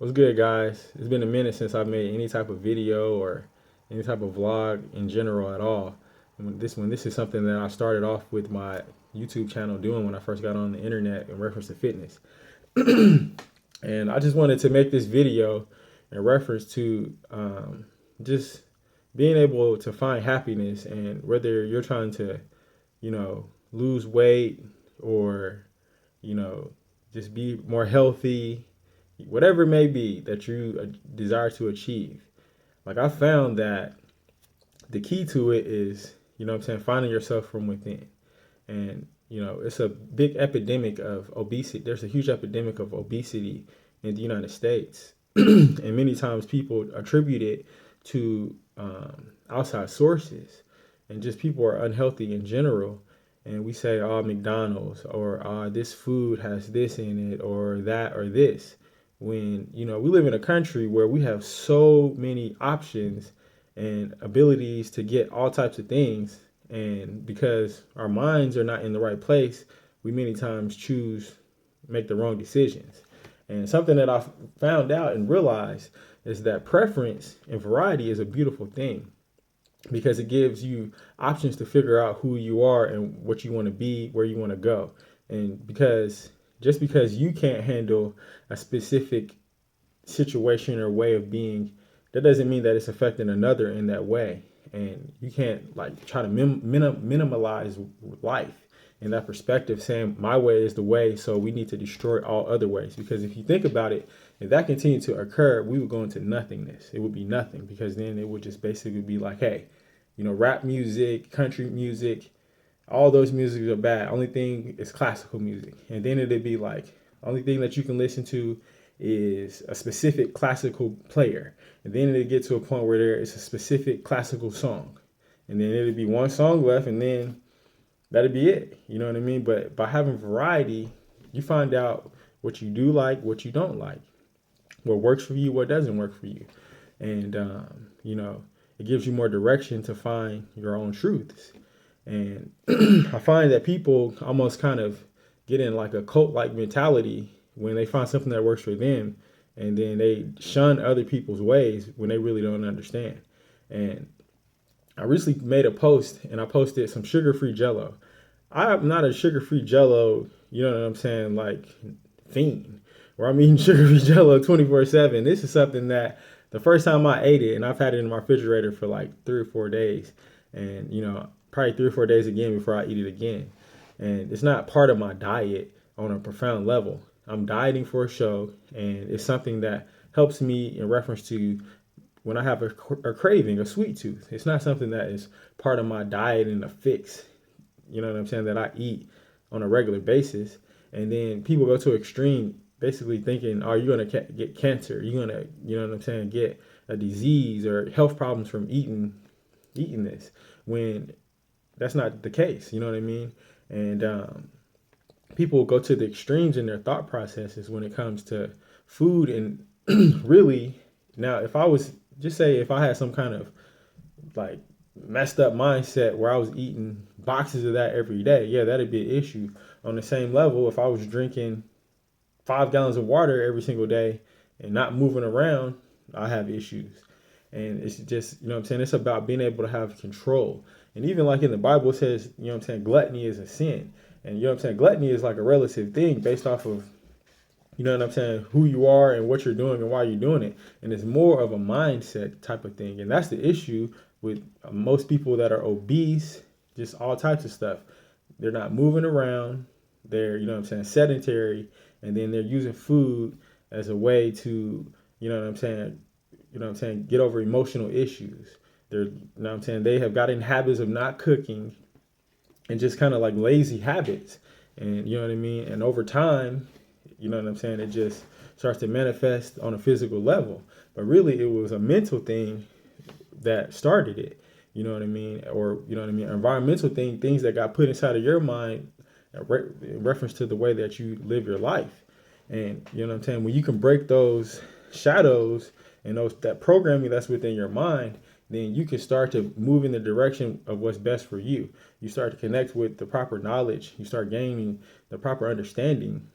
What's good, guys? It's been a minute since I've made any type of video or any type of vlog in general at all. And when this is something that I started off with my YouTube channel doing when I first got on the internet in reference to fitness. And I just wanted to make this video in reference to just being able to find happiness, and whether you're trying to, lose weight or, you know, just be more healthy, whatever it may be that you desire to achieve. Like, I found that the key to it is, finding yourself from within. And, it's a big epidemic of obesity. There's a huge epidemic of obesity in the United States. And many times people attribute it to outside sources, and just people are unhealthy in general. And we say, oh, McDonald's, or this food has this in it, or that, or this. When, we live in a country where we have so many options and abilities to get all types of things. And because our minds are not in the right place, we many times make the wrong decisions. And something that I found out and realized is that preference and variety is a beautiful thing, because it gives you options to figure out who you are and what you want to be, where you want to go. And just because you can't handle a specific situation or way of being, that doesn't mean that it's affecting another in that way. And you can't like try to minimalize life in that perspective, saying my way is the way, so we need to destroy all other ways. Because if you think about it, if that continued to occur, we would go into nothingness. It would be nothing, because then it would just basically be like, hey, rap music, country music, all those musics are bad. Only thing is classical music. And then it'd be like, only thing that you can listen to is a specific classical player. And then it'd get to a point where there is a specific classical song. And then it'd be one song left, and then that'd be it. You know what I mean? But by having variety, you find out what you do like, what you don't like, what works for you, what doesn't work for you. And, it gives you more direction to find your own truths. And I find that people almost kind of get in like a cult like mentality when they find something that works for them, and then they shun other people's ways when they really don't understand. And I recently made a post, and I posted some sugar free jello. I'm not a sugar free jello, you know what I'm saying, like fiend, where I'm eating sugar free jello 24/7. This is something that the first time I ate it, and I've had it in my refrigerator for like 3 or 4 days, and probably 3 or 4 days again before I eat it again. And it's not part of my diet on a profound level. I'm dieting for a show, and it's something that helps me in reference to when I have a craving, a sweet tooth. It's not something that is part of my diet and a fix, you know what I'm saying, that I eat on a regular basis. And then people go to extreme, basically thinking, are you going to get cancer? You're going to, you know what I'm saying, get a disease or health problems from eating this, when that's not the case. You know what I mean? And people go to the extremes in their thought processes when it comes to food. And really, now, if I was, just say, if I had some kind of like messed up mindset where I was eating boxes of that every day, yeah, that'd be an issue. On the same level, if I was drinking 5 gallons of water every single day and not moving around, I have issues. And it's just, it's about being able to have control. And even like in the Bible, it says, gluttony is a sin. And gluttony is like a relative thing based off of, who you are and what you're doing and why you're doing it. And it's more of a mindset type of thing. And that's the issue with most people that are obese, just all types of stuff. They're not moving around. They're, sedentary. And then they're using food as a way to, get over emotional issues. They have gotten habits of not cooking and just kind of like lazy habits. And you know what I mean? And over time, it just starts to manifest on a physical level. But really, it was a mental thing that started it. You know what I mean? Or, environmental things that got put inside of your mind in reference to the way that you live your life. And, when you can break those shadows and that programming that's within your mind, then you can start to move in the direction of what's best for you. You start to connect with the proper knowledge. You start gaining the proper understanding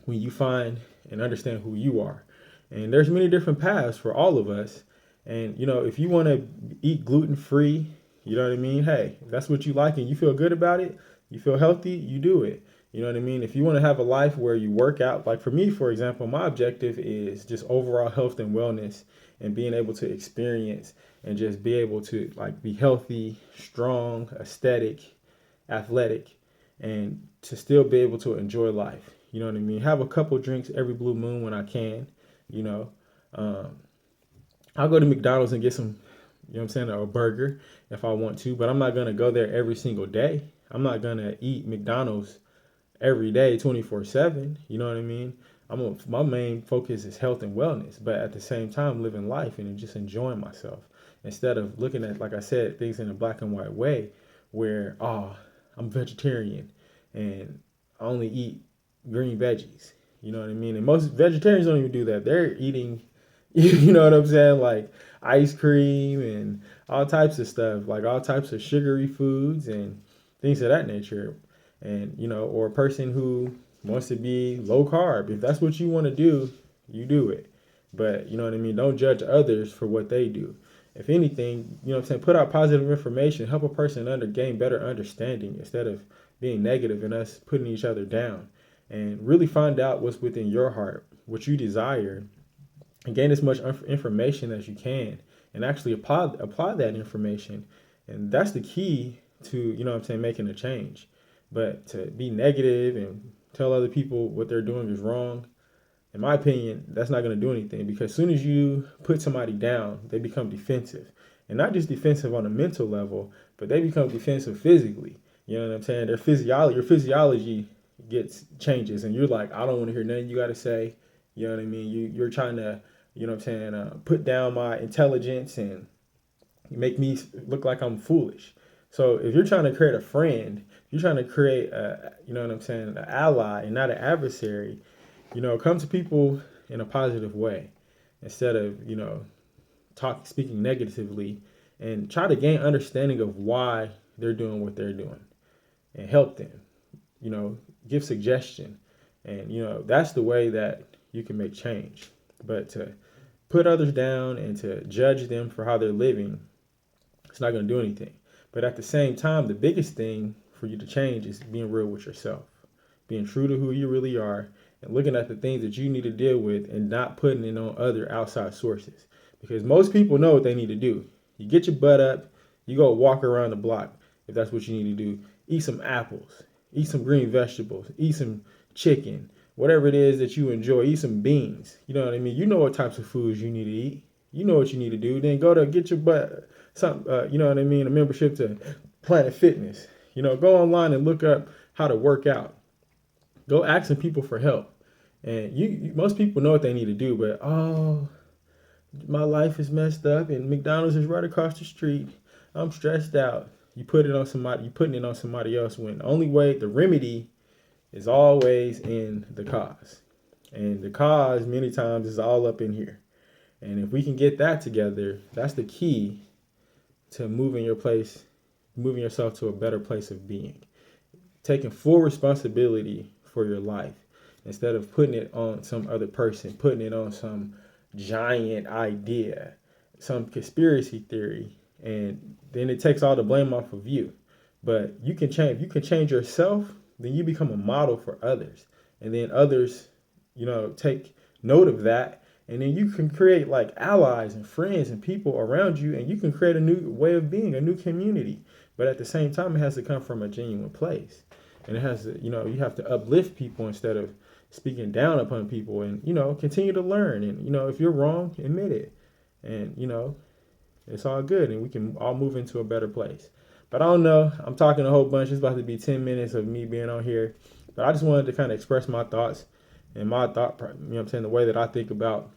when you find and understand who you are. And there's many different paths for all of us. And, if you want to eat gluten free, you know what I mean? Hey, if that's what you like and you feel good about it, you feel healthy, you do it. You know what I mean? If you want to have a life where you work out, like for me, for example, my objective is just overall health and wellness and being able to experience and just be able to like be healthy, strong, aesthetic, athletic, and to still be able to enjoy life. You know what I mean? Have a couple drinks every blue moon when I can, you know. Um, I'll go to McDonald's and get some, a burger if I want to, but I'm not going to go there every single day. I'm not going to eat McDonald's every day 24/7. You know what I mean? My main focus is health and wellness, but at the same time living life and just enjoying myself instead of looking at, like I said, things in a black and white way where, I'm vegetarian and I only eat green veggies. You know what I mean? And most vegetarians don't even do that. They're eating, you know what I'm saying? Like ice cream and all types of stuff, like all types of sugary foods and things of that nature. And, or a person who wants to be low carb. If that's what you want to do, you do it. But, you know what I mean? Don't judge others for what they do. If anything, put out positive information, help a person gain better understanding instead of being negative and us putting each other down. And really find out what's within your heart, what you desire, and gain as much information as you can and actually apply that information. And that's the key to, making a change. But to be negative and tell other people what they're doing is wrong, in my opinion, that's not going to do anything, because as soon as you put somebody down, they become defensive. And not just defensive on a mental level, but they become defensive physically. You know what I'm saying? Your physiology gets changes, and you're like, I don't want to hear nothing you got to say. You know what I mean? You're trying to, put down my intelligence and make me look like I'm foolish. So if you're trying to create a friend, you're trying to create an ally and not an adversary, come to people in a positive way instead of, speaking negatively, and try to gain understanding of why they're doing what they're doing and help them, give suggestion. And, that's the way that you can make change. But to put others down and to judge them for how they're living, it's not going to do anything. But at the same time, the biggest thing for you to change is being real with yourself, being true to who you really are, and looking at the things that you need to deal with and not putting it on other outside sources. Because most people know what they need to do. You get your butt up, you go walk around the block if that's what you need to do. Eat some apples, eat some green vegetables, eat some chicken, whatever it is that you enjoy, eat some beans. You know what I mean? You know what types of foods you need to eat. You know what you need to do. Then go to get your butt you know what I mean, a membership to Planet Fitness. Go online and look up how to work out. Go asking people for help. And most people know what they need to do, but my life is messed up and McDonald's is right across the street. I'm stressed out. You putting it on somebody else, when the only way, the remedy is always in the cause. And the cause many times is all up in here. And if we can get that together, that's the key to moving yourself to a better place of being. Taking full responsibility for your life instead of putting it on some other person, putting it on some giant idea, some conspiracy theory, and then it takes all the blame off of you. But you can change. If you can change yourself, then you become a model for others, and then others, take note of that, and then you can create like allies and friends and people around you, and you can create a new way of being, a new community. But at the same time, it has to come from a genuine place, and it has to, you have to uplift people instead of speaking down upon people, and continue to learn. And if you're wrong, admit it, and it's all good, and we can all move into a better place. But I don't know. I'm talking a whole bunch. It's about to be 10 minutes of me being on here, but I just wanted to kind of express my thoughts and the way that I think about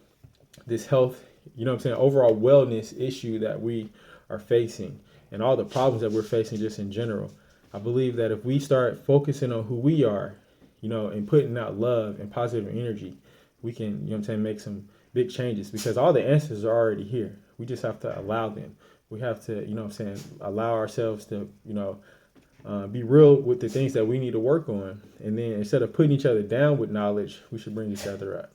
this health, overall wellness issue that we are facing and all the problems that we're facing just in general. I believe that if we start focusing on who we are, and putting out love and positive energy, we can, make some big changes, because all the answers are already here. We just have to allow them. We have to, allow ourselves to, be real with the things that we need to work on. And then instead of putting each other down with knowledge, we should bring each other up.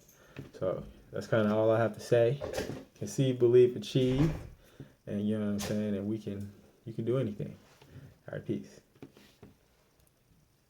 So that's kind of all I have to say. Conceive, believe, achieve, and you know what I'm saying. And you can do anything. All right, peace.